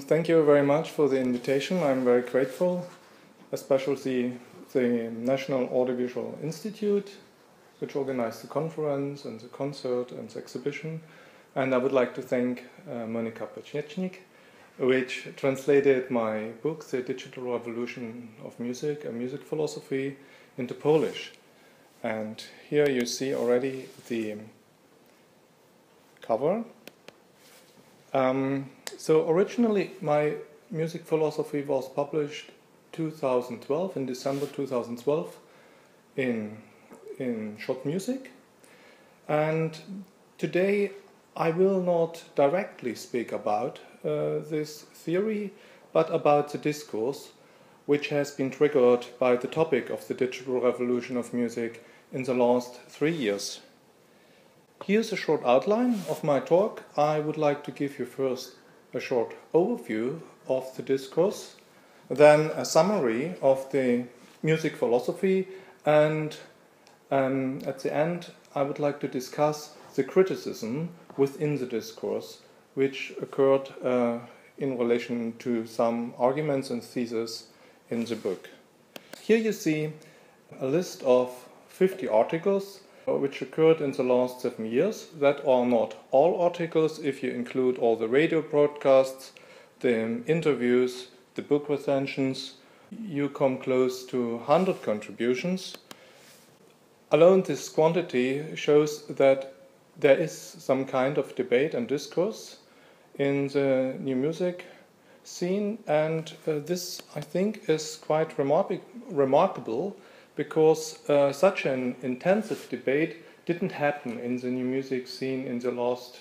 Thank you very much for the invitation. I'm very grateful, especially the National Audiovisual Institute, which organized the conference and the concert and the exhibition. And I would like to thank Monika Pociecznik, which translated my book, The Digital Revolution of Music, a Music Philosophy, into Polish. And here you see already the cover. So originally my music philosophy was published 2012, in December 2012, in Short Music. And today I will not directly speak about this theory, but about the discourse, which has been triggered by the topic of the digital revolution of music in the last 3 years. Here's a short outline of my talk. I would like to give you first a short overview of the discourse, then a summary of the music philosophy, and at the end I would like to discuss the criticism within the discourse, which occurred in relation to some arguments and theses in the book. Here you see a list of 50 articles which occurred in the last 7 years. That are not all articles. If you include all the radio broadcasts, the interviews, the book recensions, you come close to 100 contributions. Alone this quantity shows that there is some kind of debate and discourse in the new music scene, and this, I think, is quite remarkable, because such an intensive debate didn't happen in the new music scene in the last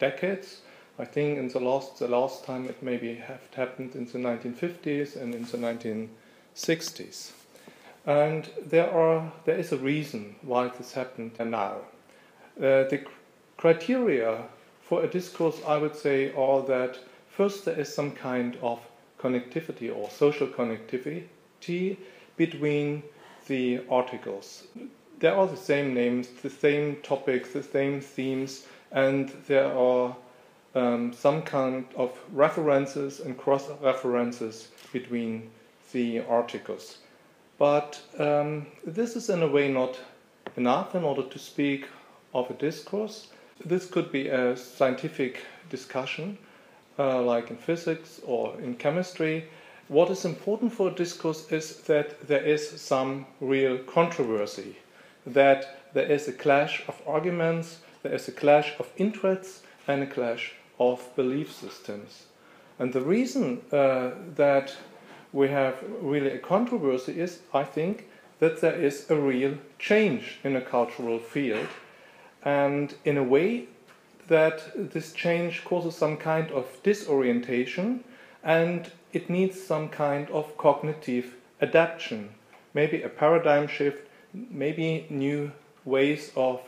decades. I think in the last time it maybe have happened in the 1950s and in the 1960s. And there is a reason why this happened now. The criteria for a discourse, I would say, are that first there is some kind of connectivity or social connectivity between the articles. There are the same names, the same topics, the same themes, and there are some kind of references and cross-references between the articles. But this is in a way not enough in order to speak of a discourse. This could be a scientific discussion, like in physics or in chemistry. What is important for a discourse is that there is some real controversy, that there is a clash of arguments, there is a clash of interests, and a clash of belief systems. And the reason that we have really a controversy is, I think, that there is a real change in a cultural field, and in a way that this change causes some kind of disorientation, and it needs some kind of cognitive adaptation, maybe a paradigm shift, maybe new ways of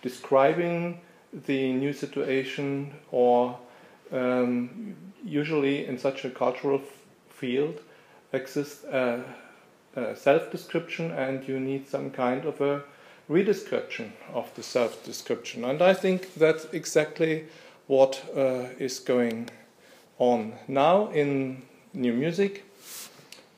describing the new situation, or usually in such a cultural field exists a self-description, and you need some kind of a redescription of the self-description. And I think that's exactly what is going on now in new music.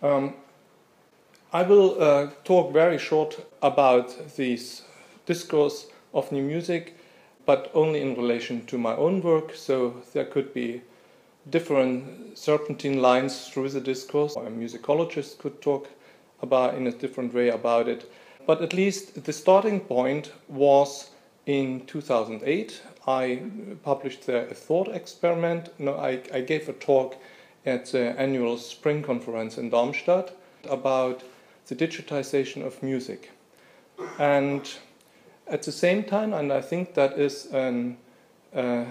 I will talk very short about this discourse of new music, but only in relation to my own work, so there could be different serpentine lines through the discourse. A musicologist could talk about in a different way about it. But at least the starting point was in 2008. I published there a thought experiment. No, I gave a talk at the annual spring conference in Darmstadt about the digitization of music. And at the same time, and I think that is a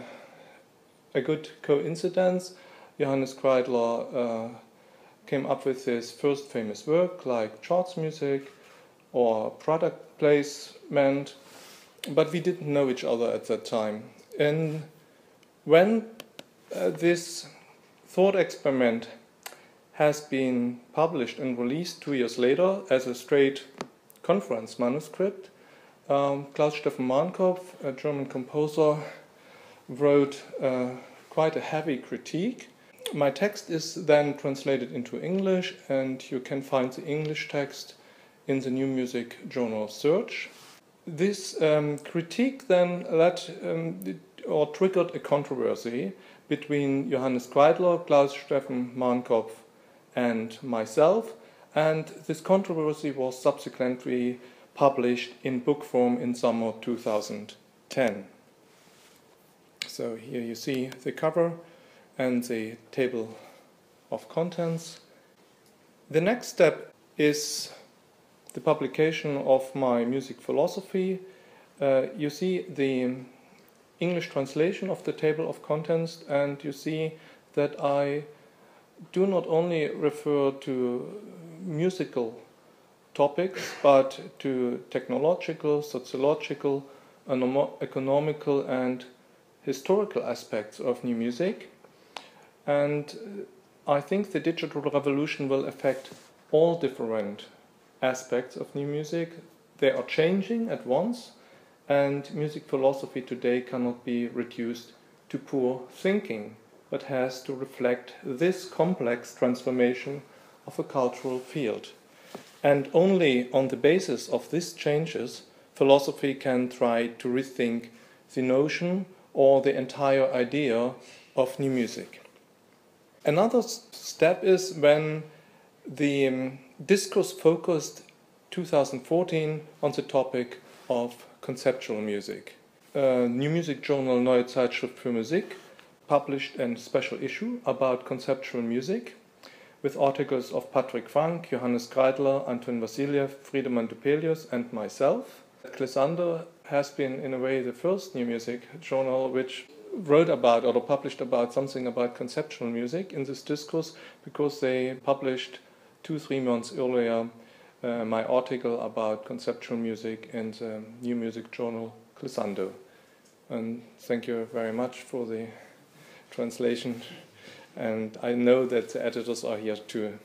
good coincidence, Johannes Kreidler came up with his first famous work, like charts music or product placement, but we didn't know each other at that time. And when this thought experiment has been published and released 2 years later as a straight conference manuscript, Claus-Steffen Mahnkopf, a German composer, wrote quite a heavy critique. My text is then translated into English, and you can find the English text in the New Music Journal search. This critique then triggered a controversy between Johannes Kreidler, Claus-Steffen Mahnkopf, and myself, and this controversy was subsequently published in book form in summer 2010. So here you see the cover and the table of contents. The next step is the publication of my music philosophy. You see the English translation of the table of contents, and you see that I do not only refer to musical topics, but to technological, sociological, economical, and historical aspects of new music. And I think the digital revolution will affect all different aspects of new music. They are changing at once, and music philosophy today cannot be reduced to poor thinking, but has to reflect this complex transformation of a cultural field. And only on the basis of these changes, philosophy can try to rethink the notion or the entire idea of new music. Another step is when the Discourse focused 2014 on the topic of conceptual music. New Music Journal Neue Zeitschrift für Musik published a special issue about conceptual music with articles of Patrick Frank, Johannes Kreidler, Anton Vassiliev, Friedemann Dupelius, and myself. Clysander has been, in a way, the first new music journal which wrote about or published about something about conceptual music in this discourse, because they published 2-3 months earlier my article about conceptual music in the new music journal Clysander. And thank you very much for the translation, and I know that the editors are here too.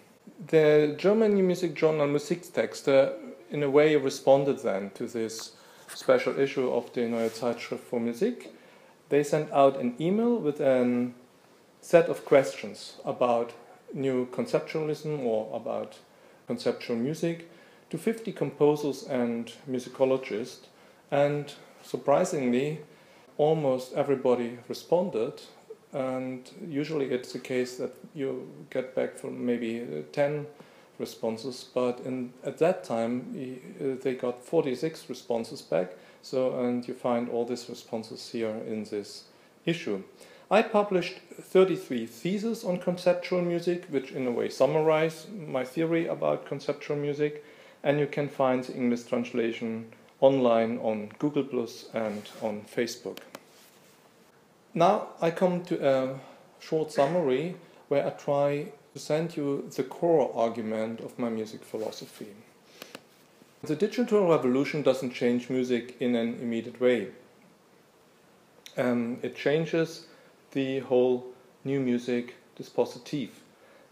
The German new music journal Musiktexte in a way responded then to this special issue of the Neue Zeitschrift für Musik. They sent out an email with a set of questions about new conceptualism or about conceptual music to 50 composers and musicologists, and surprisingly almost everybody responded, and usually it's the case that you get back from maybe 10 responses, but at that time they got 46 responses back. So, and you find all these responses here in this issue. I published 33 theses on conceptual music, which in a way summarize my theory about conceptual music, and you can find the English translation online on Google Plus and on Facebook. Now I come to a short summary where I try to send you the core argument of my music philosophy. The digital revolution doesn't change music in an immediate way. It changes the whole new music dispositive.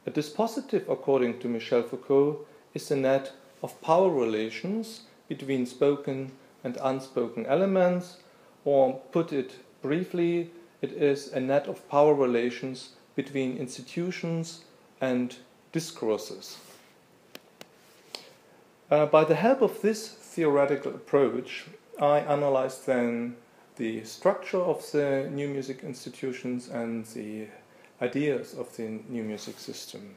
A dispositive, according to Michel Foucault, is a net of power relations between spoken and unspoken elements, or put it briefly, it is a net of power relations between institutions and discourses. By the help of this theoretical approach, I analyzed then the structure of the new music institutions and the ideas of the new music system.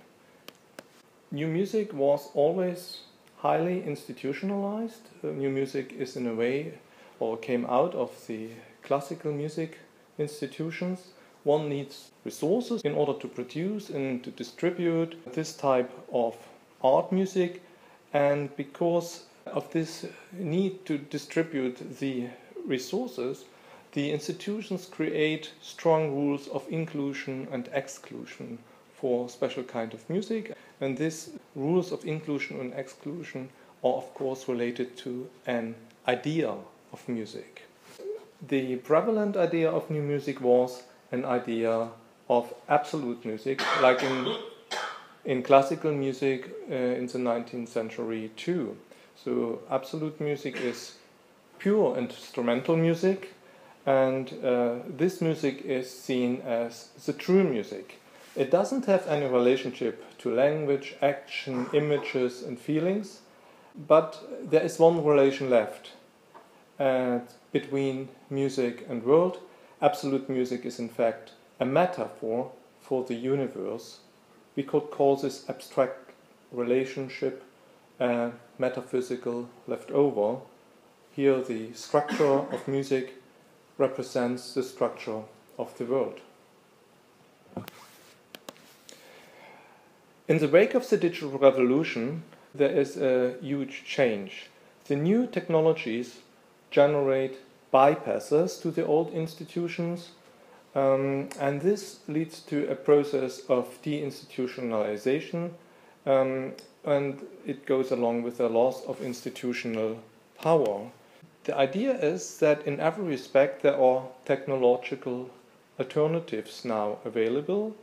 New music was always highly institutionalized. New music is in a way, or came out of the classical music institutions. One needs resources in order to produce and to distribute this type of art music. And because of this need to distribute the resources, the institutions create strong rules of inclusion and exclusion for special kind of music. And these rules of inclusion and exclusion are of course related to an idea of music. The prevalent idea of new music was an idea of absolute music, like in classical music in the 19th century too. So absolute music is pure instrumental music, and this music is seen as the true music. It doesn't have any relationship to language, action, images and feelings, but there is one relation left between music and world. Absolute music is in fact a metaphor for the universe. We could call this abstract relationship metaphysical leftover. Here the structure of music represents the structure of the world. In the wake of the digital revolution, there is a huge change. The new technologies generate bypasses to the old institutions, and this leads to a process of deinstitutionalization, and it goes along with the loss of institutional power. The idea is that in every respect there are technological alternatives now available,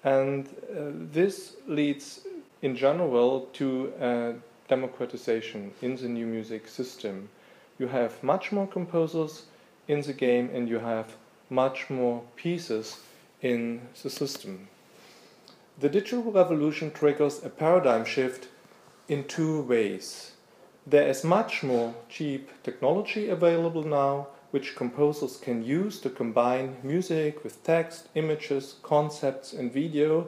and this leads in general to democratization in the new music system. You have much more composers in the game and you have much more pieces in the system. The digital revolution triggers a paradigm shift in two ways. There is much more cheap technology available now, which composers can use to combine music with text, images, concepts and video.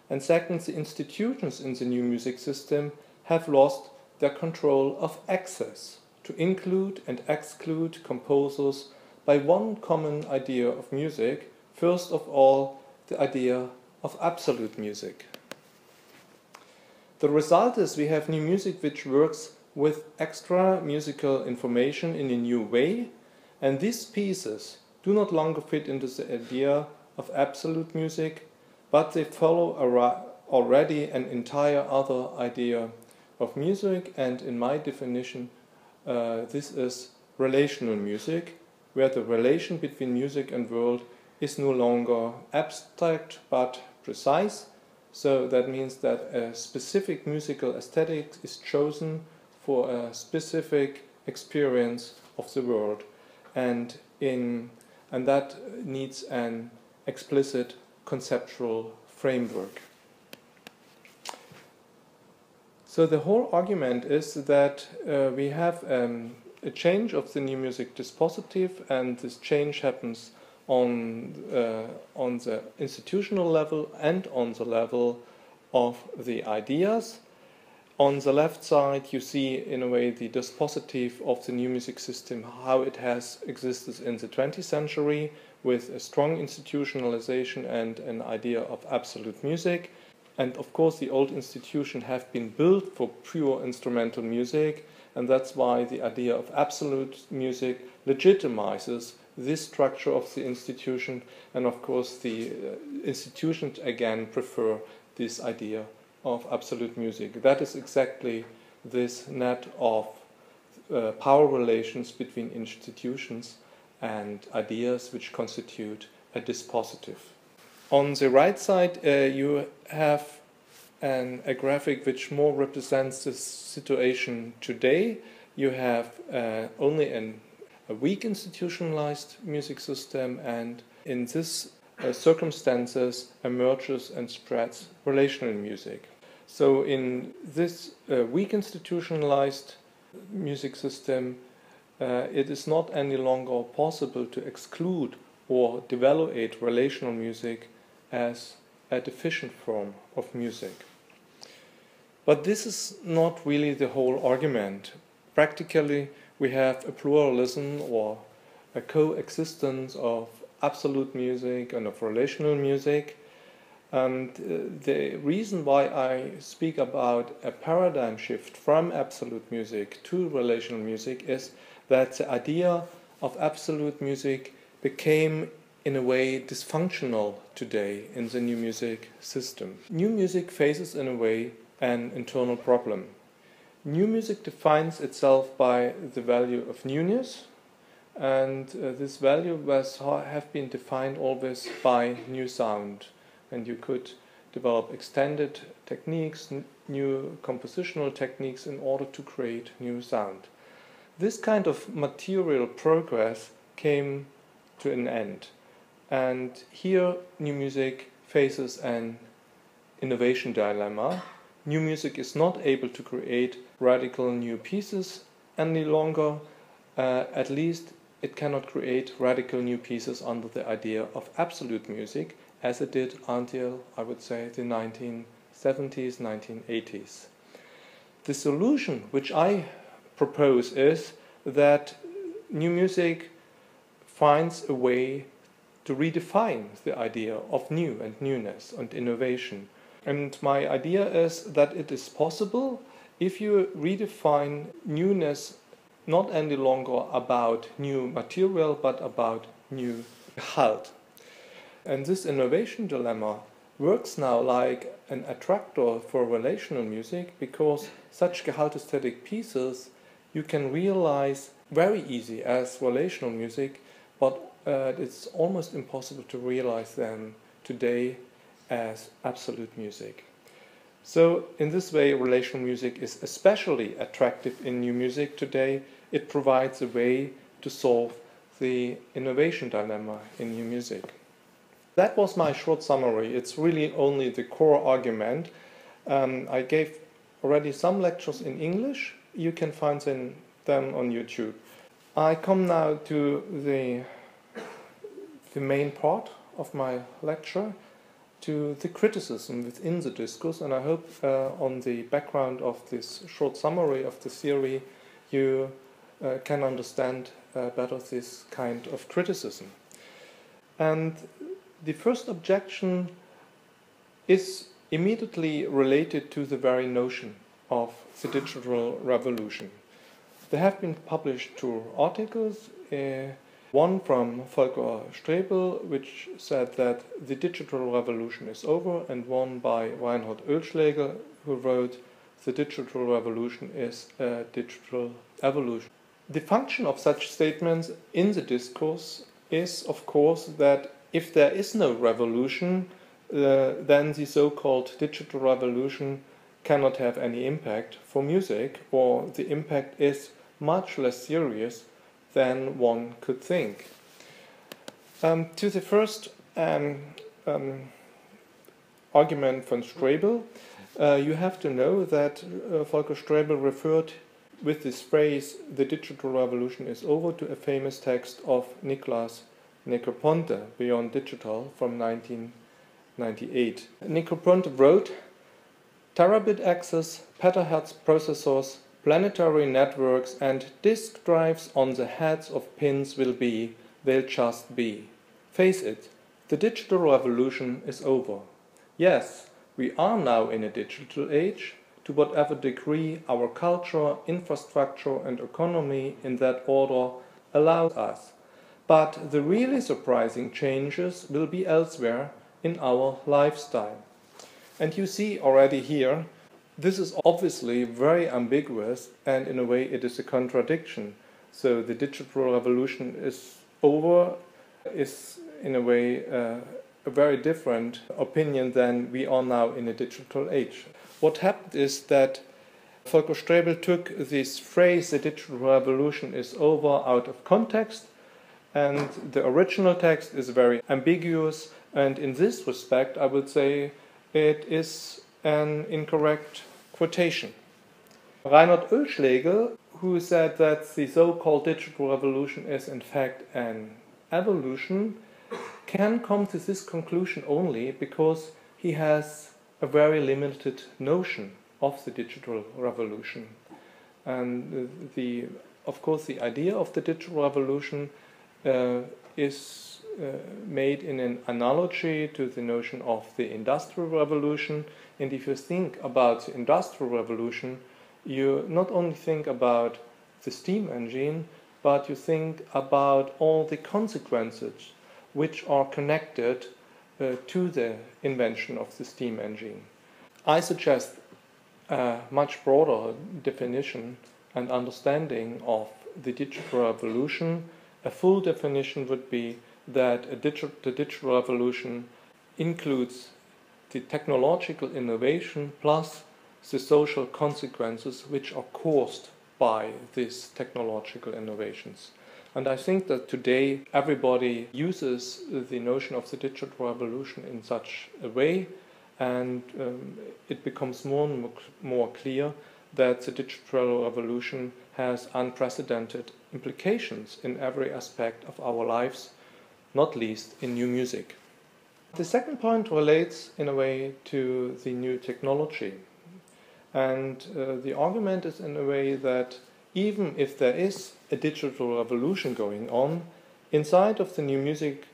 And second, the institutions in the new music system have lost their control of access to include and exclude composers by one common idea of music, first of all, the idea of absolute music. The result is we have new music which works with extra musical information in a new way, and these pieces do not longer fit into the idea of absolute music, but they follow already an entire other idea of music, and in my definition this is relational music, where the relation between music and world is no longer abstract but precise. So that means that a specific musical aesthetic is chosen for a specific experience of the world, and that needs an explicit conceptual framework. So the whole argument is that we have a change of the new music dispositive, and this change happens on the institutional level and on the level of the ideas. On the left side you see in a way the dispositive of the new music system, how it has existed in the 20th century with a strong institutionalization and an idea of absolute music. And of course the old institutions have been built for pure instrumental music, and that's why the idea of absolute music legitimizes this structure of the institution, and of course the institutions again prefer this idea of absolute music. That is exactly this net of power relations between institutions and ideas which constitute a dispositive. On the right side you have a graphic which more represents the situation today. You have only a weak institutionalized music system, and in this circumstances emerges and spreads relational music. So in this weak institutionalized music system, it is not any longer possible to exclude or devaluate relational music as a deficient form of music. But this is not really the whole argument. Practically, we have a pluralism or a coexistence of absolute music and of relational music. And the reason why I speak about a paradigm shift from absolute music to relational music is that the idea of absolute music became in a way dysfunctional today in the new music system. New music faces in a way an internal problem. New music defines itself by the value of newness, and this value have been defined always by new sound. And you could develop extended techniques, new compositional techniques in order to create new sound. This kind of material progress came to an end, and here new music faces an innovation dilemma. New music is not able to create radical new pieces any longer. At least it cannot create radical new pieces under the idea of absolute music, as it did until, I would say, the 1970s, 1980s. The solution which I propose is that new music finds a way to redefine the idea of new and newness and innovation. And my idea is that it is possible if you redefine newness not any longer about new material but about new gehalt. And this innovation dilemma works now like an attractor for relational music, because such gehalt-aesthetic pieces you can realize very easy as relational music, but it's almost impossible to realize them today as absolute music. So in this way, relational music is especially attractive in new music today. It provides a way to solve the innovation dilemma in new music. That was my short summary. It's really only the core argument. I gave already some lectures in English. You can find them on YouTube. I come now to the main part of my lecture, to the criticism within the discourse, and I hope on the background of this short summary of the theory you can understand better this kind of criticism. And the first objection is immediately related to the very notion of the digital revolution. There have been published two articles, one from Volker Straebel, which said that the digital revolution is over, and one by Reinhard Oehlschlägel, who wrote the digital revolution is a digital evolution. The function of such statements in the discourse is, of course, that if there is no revolution, then the so-called digital revolution cannot have any impact for music, or the impact is much less serious than one could think. To the first argument from Straebel, you have to know that Volker Straebel referred with this phrase, the digital revolution is over, to a famous text of Nicholas Negroponte, Beyond Digital, from 1998. Negroponte wrote, "Terabit access, petahertz processors, planetary networks and disk drives on the heads of pins will be, they'll just be. Face it, the digital revolution is over. Yes, we are now in a digital age, to whatever degree our culture, infrastructure and economy in that order allows us. But the really surprising changes will be elsewhere in our lifestyle." And you see already here, this is obviously very ambiguous, and in a way it is a contradiction. So the digital revolution is over is in a way a very different opinion than we are now in a digital age. What happened is that Volker Straebel took this phrase, the digital revolution is over, out of context, and the original text is very ambiguous, and in this respect I would say it is an incorrect quotation. Reinhard Oehlschlägel, who said that the so-called digital revolution is in fact an evolution, can come to this conclusion only because he has a very limited notion of the digital revolution. And of course the idea of the digital revolution is made in an analogy to the notion of the industrial revolution. And if you think about the industrial revolution, you not only think about the steam engine, but you think about all the consequences which are connected to the invention of the steam engine. I suggest a much broader definition and understanding of the digital revolution. A full definition would be that the digital revolution includes the technological innovation plus the social consequences which are caused by these technological innovations. And I think that today everybody uses the notion of the digital revolution in such a way, and it becomes more and more clear that the digital revolution has unprecedented implications in every aspect of our lives, not least in new music. The second point relates in a way to the new technology. And the argument is in a way that even if there is a digital revolution going on, inside of the new music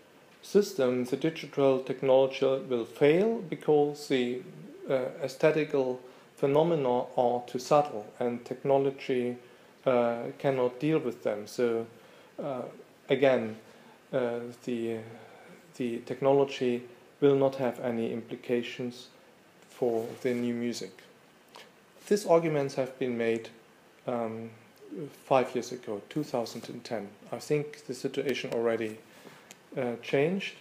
system, the digital technology will fail because the aesthetical phenomena are too subtle and technology cannot deal with them. So again, the technology will not have any implications for the new music. These arguments have been made 5 years ago, 2010. I think the situation already changed.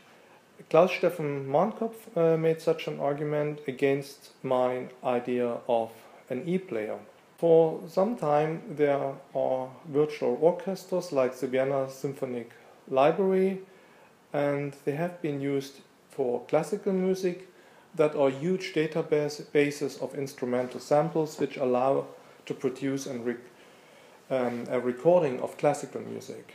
Claus-Steffen Mahnkopf made such an argument against my idea of an e-player. For some time there are virtual orchestras like the Vienna Symphonic Library, and they have been used for classical music that are huge databases of instrumental samples which allow to produce a recording of classical music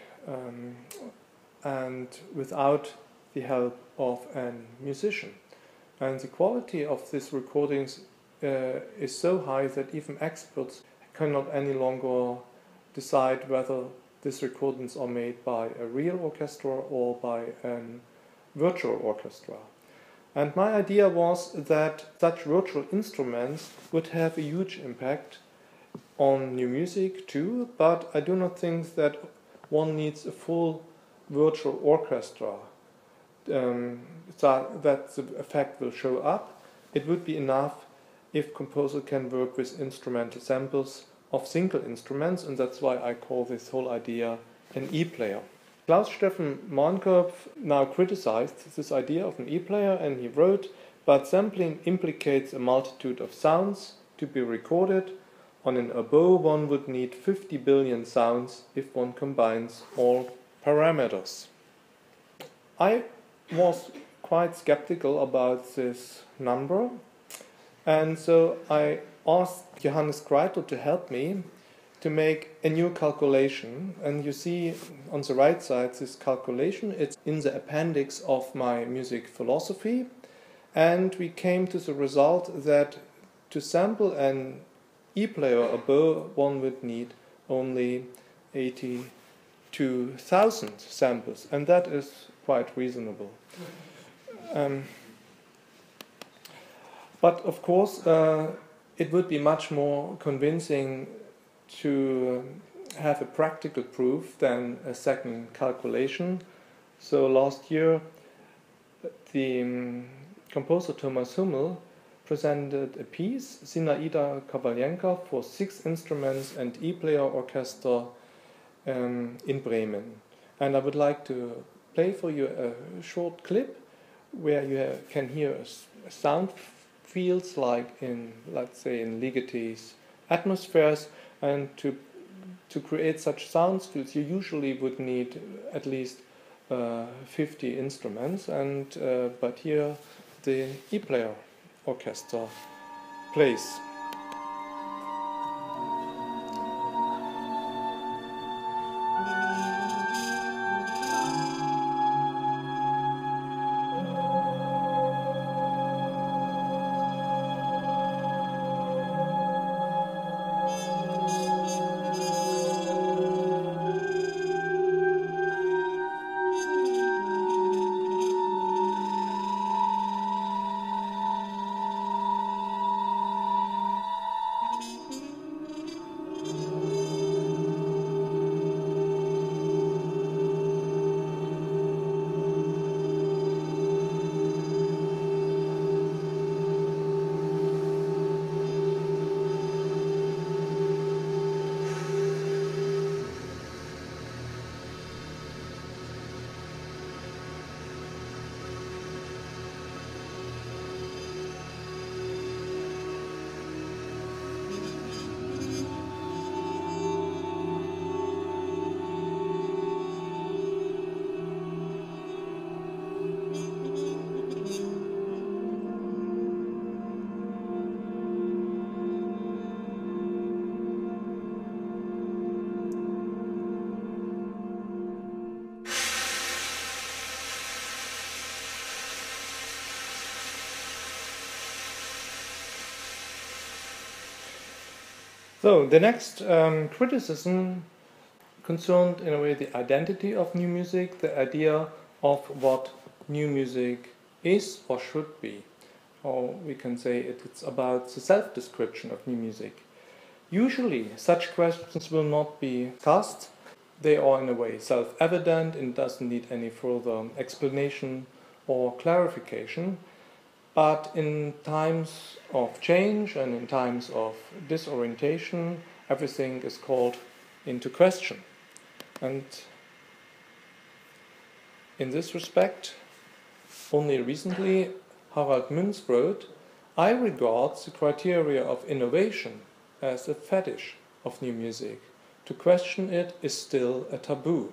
and without the help of a musician. And the quality of these recordings is so high that even experts cannot any longer decide whether these recordings are made by a real orchestra or by a virtual orchestra. And my idea was that such virtual instruments would have a huge impact on new music too, but I do not think that one needs a full virtual orchestra so that the effect will show up. It would be enough if composer can work with instrumental samples of single instruments, and that's why I call this whole idea an e-player. Claus-Steffen Mahnkopf now criticized this idea of an e-player, and he wrote, "But sampling implicates a multitude of sounds to be recorded. On an oboe one would need 50 billion sounds if one combines all parameters." I was quite skeptical about this number, and so I asked Johannes Kreiter to help me to make a new calculation. And you see on the right side this calculation. It's in the appendix of my music philosophy, and we came to the result that to sample an e-player oboe one would need only 82,000 samples, and that is quite reasonable. But of course it would be much more convincing to have a practical proof than a second calculation. So last year the composer Thomas Hummel presented a piece, Zinaida Kavaljenka, for 6 instruments and e-player orchestra in Bremen. And I would like to play for you a short clip where you can hear sound fields like in, let's say, in Ligete's atmospheres. And to create such sound fields, you usually would need at least 50 instruments. And but here the e-player orchestra plays. So the next criticism concerned, in a way, the identity of new music, the idea of what new music is or should be. Or we can say it's about the self-description of new music. Usually, such questions will not be discussed. They are, in a way, self-evident and doesn't need any further explanation or clarification. But in times of change and in times of disorientation, everything is called into question. And in this respect, only recently, Harald Muenz wrote, "I regard the criteria of innovation as a fetish of new music. To question it is still a taboo."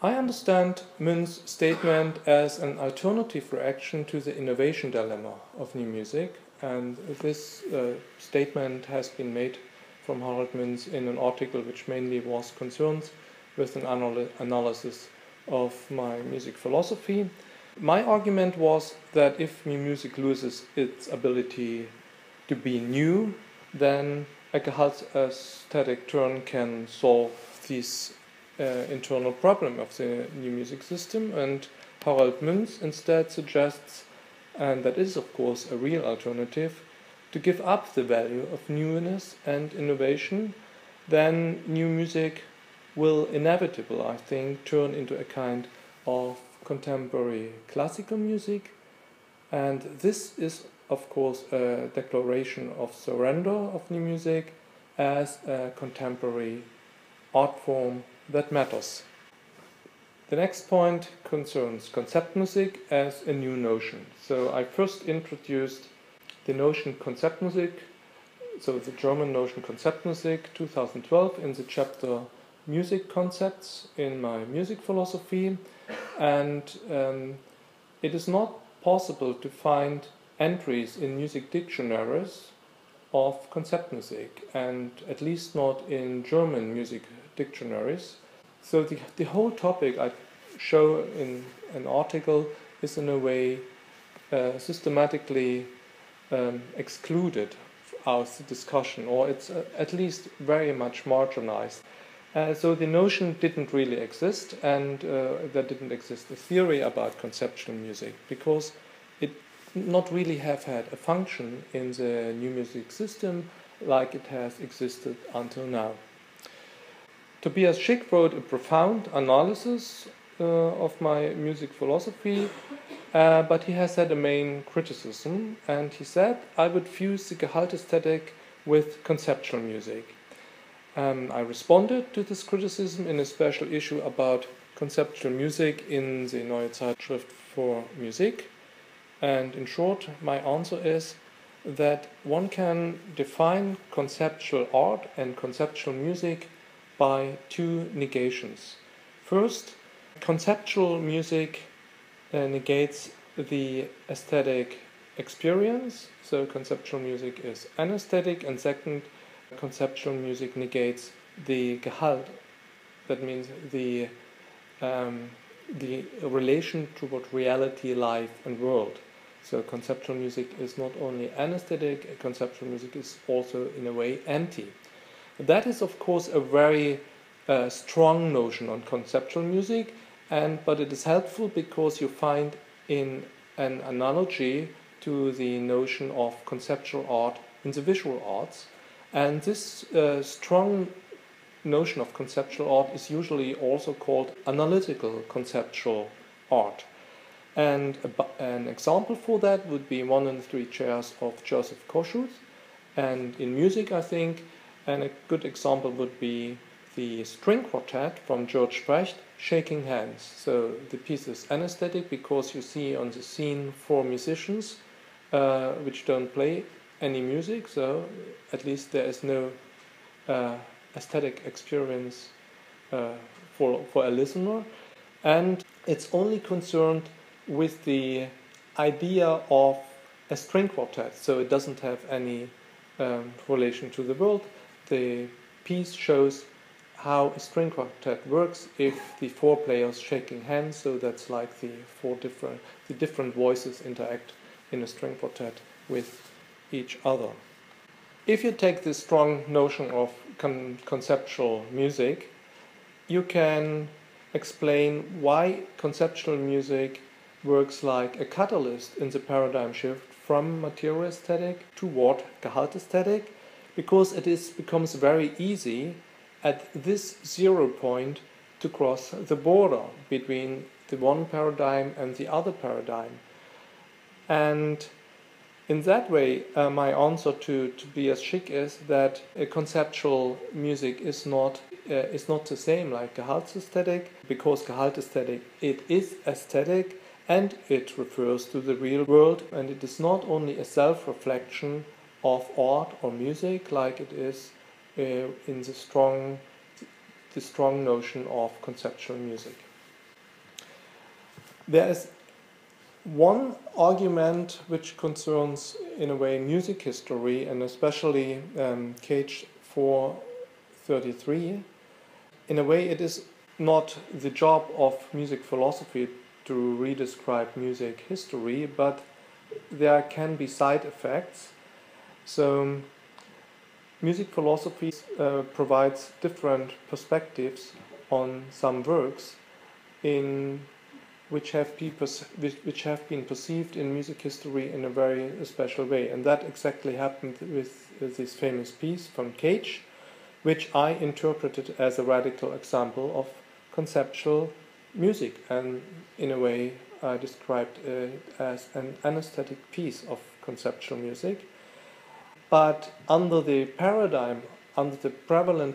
I understand Muenz's statement as an alternative reaction to the innovation dilemma of new music, and this statement has been made from Harald Muenz in an article which mainly was concerned with an analysis of my music philosophy. My argument was that if new music loses its ability to be new, then a gehalt-aesthetic turn can solve this internal problem of the new music system, and Harald Muenz instead suggests, and that is of course a real alternative, to give up the value of newness and innovation. Then new music will inevitably, I think, turn into a kind of contemporary classical music, and this is of course a declaration of surrender of new music as a contemporary art form that matters. The next point concerns concept music as a new notion. So I first introduced the notion concept music, so the German notion concept music, 2012, in the chapter Music Concepts in my music philosophy, and it is not possible to find entries in music dictionaries of concept music, and at least not in German music dictionaries. So the whole topic I show in an article is in a way systematically excluded out of the discussion, or it's at least very much marginalized. So the notion didn't really exist, and there didn't exist a theory about conceptual music, because it not really have had a function in the new music system like it has existed until now. Tobias Schick wrote a profound analysis of my music philosophy, but he has had a main criticism, and he said, "I would fuse the gehalt-aesthetic with conceptual music." I responded to this criticism in a special issue about conceptual music in the Neue Zeitschrift für Musik, and in short, my answer is that one can define conceptual art and conceptual music by two negations. First, conceptual music negates the aesthetic experience, so conceptual music is anesthetic, and second, conceptual music negates the gehalt, that means the relation toward reality, life, and world. So conceptual music is not only anesthetic, conceptual music is also in a way empty. That is of course a very strong notion on conceptual music, but it is helpful because you find in an analogy to the notion of conceptual art in the visual arts. And this strong notion of conceptual art is usually also called analytical conceptual art. And an example for that would be 1 and 3 Chairs of Joseph Koschut. And in music, I think, and a good example would be the string quartet from George Brecht, Shaking Hands. So the piece is anesthetic because you see on the scene 4 musicians which don't play any music, so at least there is no aesthetic experience for a listener. And it's only concerned with the idea of a string quartet, so it doesn't have any relation to the world. The piece shows how a string quartet works if the 4 players shaking hands, so that's like the different voices interact in a string quartet with each other. If you take this strong notion of conceptual music, you can explain why conceptual music works like a catalyst in the paradigm shift from material aesthetic toward gehalt-aesthetic, because becomes very easy at this 0 point to cross the border between the one paradigm and the other paradigm. And in that way, my answer to Tobias Schick is that conceptual music is not the same like gehalt-aesthetic, because gehalt-aesthetic, it is aesthetic and it refers to the real world, and it is not only a self-reflection of art or music like it is in the strong notion of conceptual music. There is one argument which concerns, in a way, music history, and especially Cage 433. In a way, it is not the job of music philosophy to redescribe music history, but there can be side effects. So, music philosophy provides different perspectives on some works which have been perceived in music history in a very special way. And that exactly happened with this famous piece from Cage, which I interpreted as a radical example of conceptual music, and in a way I described it as an anesthetic piece of conceptual music. But under the prevalent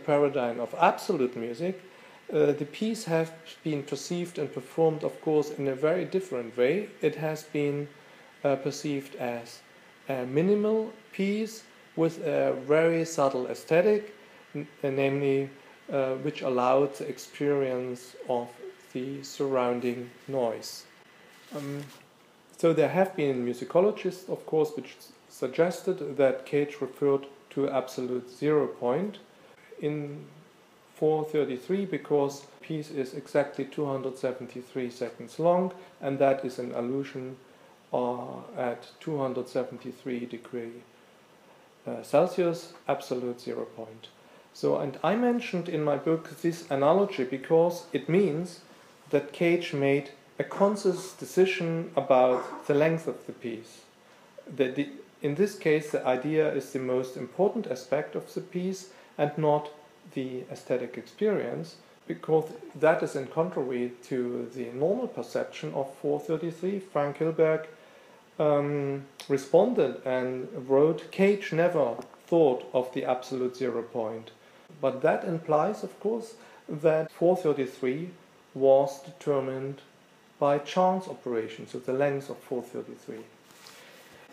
paradigm of absolute music, the piece has been perceived and performed, of course, in a very different way. It has been perceived as a minimal piece with a very subtle aesthetic, namely which allowed the experience of the surrounding noise. So there have been musicologists, of course, which suggested that Cage referred to absolute 0 point in 433 because the piece is exactly 273 seconds long, and that is an allusion at 273 degrees Celsius, absolute 0 point. So, and I mentioned in my book this analogy because it means that Cage made a conscious decision about the length of the piece. In this case, the idea is the most important aspect of the piece and not the aesthetic experience, because that is in contrary to the normal perception of 433. Frank Hilberg responded and wrote, Cage never thought of the absolute 0 point. But that implies, of course, that 433 was determined by chance operations, so the length of 433.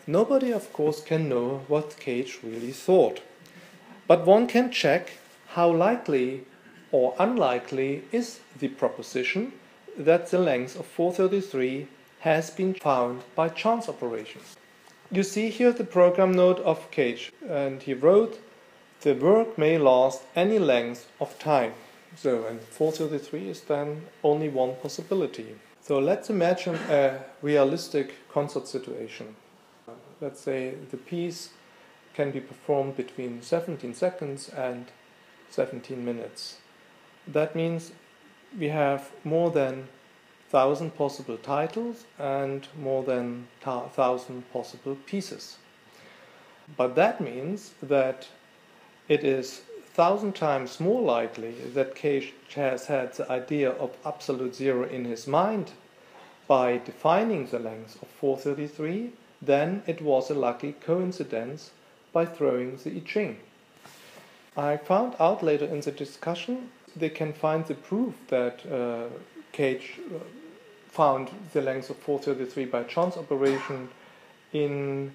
Nobody, of course, can know what Cage really thought. But one can check how likely or unlikely is the proposition that the length of 433 has been found by chance operations. You see here the program note of Cage, and he wrote, the work may last any length of time. So, and 433 is then only one possibility. So let's imagine a realistic concert situation. Let's say the piece can be performed between 17 seconds and 17 minutes. That means we have more than 1,000 possible titles and more than 1,000 possible pieces. But that means that it is 1,000 times more likely that Cage has had the idea of absolute 0 in his mind by defining the length of 433 than it was a lucky coincidence by throwing the I Ching. I found out later in the discussion they can find the proof that Cage found the length of 433 by chance operation in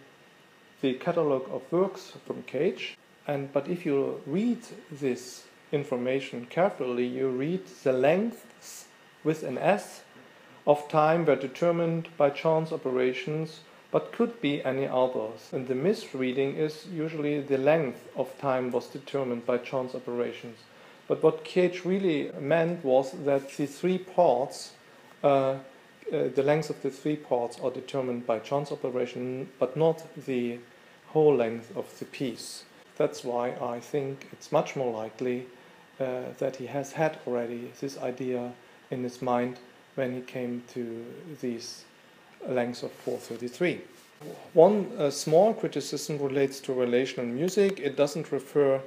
the catalogue of works from Cage. But if you read this information carefully, you read the lengths with an S of time were determined by chance operations, but could be any others. And the misreading is usually the length of time was determined by chance operations. But what Cage really meant was that the 3 parts, the length of the 3 parts are determined by chance operation, but not the whole length of the piece. That's why I think it's much more likely that he has had already this idea in his mind when he came to these lengths of 433. One small criticism relates to relational music. It doesn't refer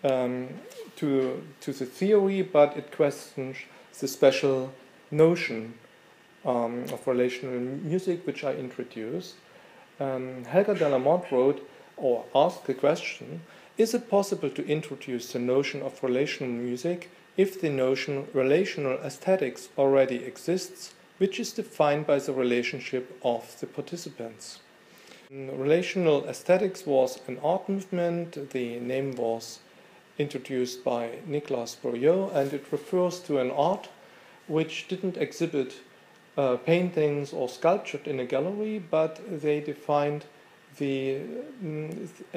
to the theory, but it questions the special notion of relational music which I introduced. Helga de la Motte wrote, or asked the question, is it possible to introduce the notion of relational music if the notion relational aesthetics already exists, which is defined by the relationship of the participants? Relational aesthetics was an art movement. The name was introduced by Nicolas Bourriot, and it refers to an art which didn't exhibit paintings or sculpture in a gallery, but they defined a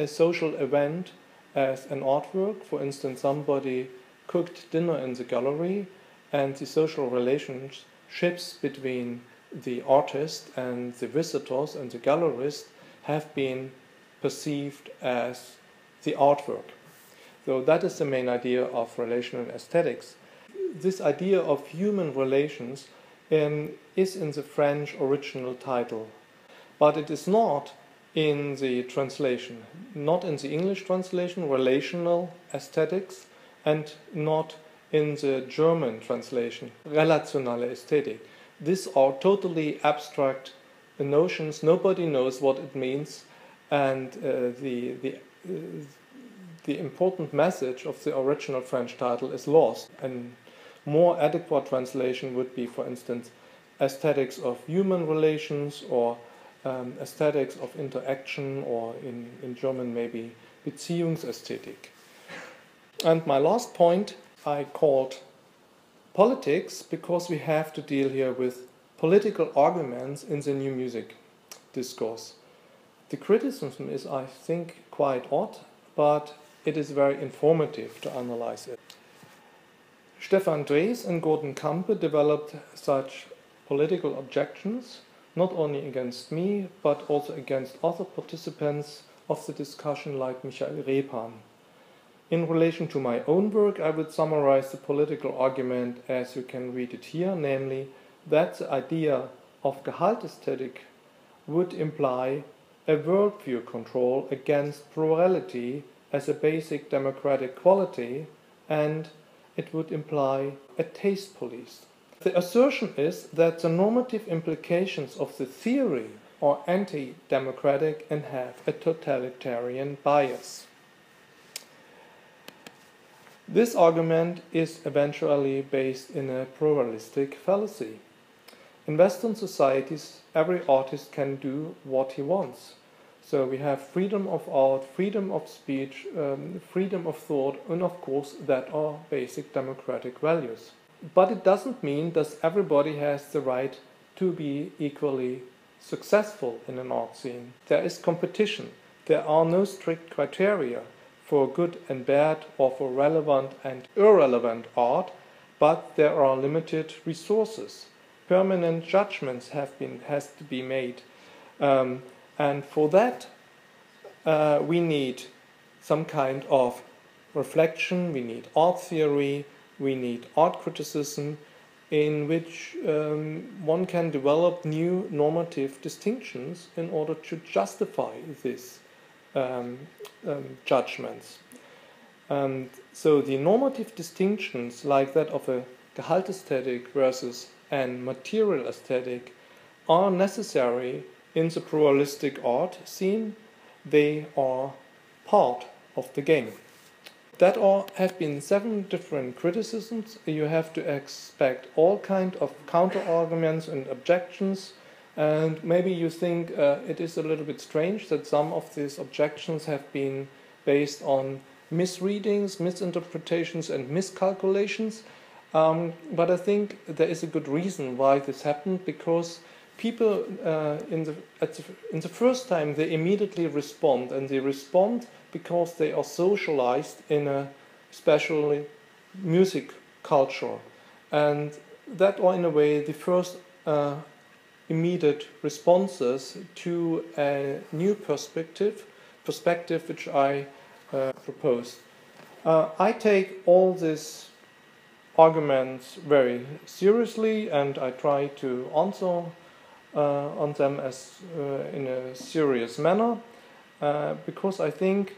social event as an artwork. For instance, somebody cooked dinner in the gallery, and the social relationships between the artist and the visitors and the gallerist have been perceived as the artwork. So that is the main idea of relational aesthetics. This idea of human relations is in the French original title, but it is not in the translation, not in the English translation, relational aesthetics, and not in the German translation, relationale Ästhetik. These are totally abstract notions. Nobody knows what it means, and the important message of the original French title is lost. And more adequate translation would be, for instance, aesthetics of human relations, or aesthetics of interaction, or in German maybe Beziehungsästhetik. And my last point I called politics, because we have to deal here with political arguments in the new music discourse. The criticism is, I think, quite odd, but it is very informative to analyze it. Stefan Drees and Kampe developed such political objections, not only against me, but also against other participants of the discussion like Michael Repan. In relation to my own work, I would summarize the political argument as you can read it here, namely that the idea of gehalt-aesthetic would imply a worldview control against plurality as a basic democratic quality, and it would imply a taste police. The assertion is that the normative implications of the theory are anti-democratic and have a totalitarian bias. This argument is eventually based in a pluralistic fallacy. In Western societies, every artist can do what he wants. So we have freedom of art, freedom of speech, freedom of thought, and of course that are basic democratic values. But it doesn't mean that everybody has the right to be equally successful in an art scene. There is competition. There are no strict criteria for good and bad, or for relevant and irrelevant art, but there are limited resources. Permanent judgments has to be made. And for that, we need some kind of reflection, we need art theory, we need art criticism, in which one can develop new normative distinctions in order to justify these judgments. And so the normative distinctions, like that of a gehalt-aesthetic versus an material aesthetic, are necessary in the pluralistic art scene. They are part of the game. That have been 7 different criticisms. You have to expect all kinds of counter-arguments and objections, and maybe you think it is a little bit strange that some of these objections have been based on misreadings, misinterpretations, and miscalculations. But I think there is a good reason why this happened, because people in the first time they immediately respond, and they respond because they are socialized in a special music culture, and that are in a way the first immediate responses to a new perspective which I proposed. I take all these arguments very seriously, and I try to answer on them as in a serious manner, because I think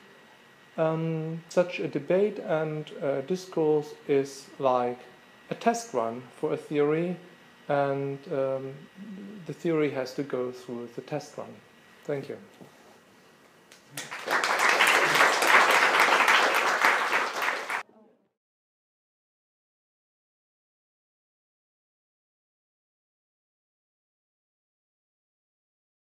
such a debate and discourse is like a test run for a theory, and the theory has to go through the test run. Thank you.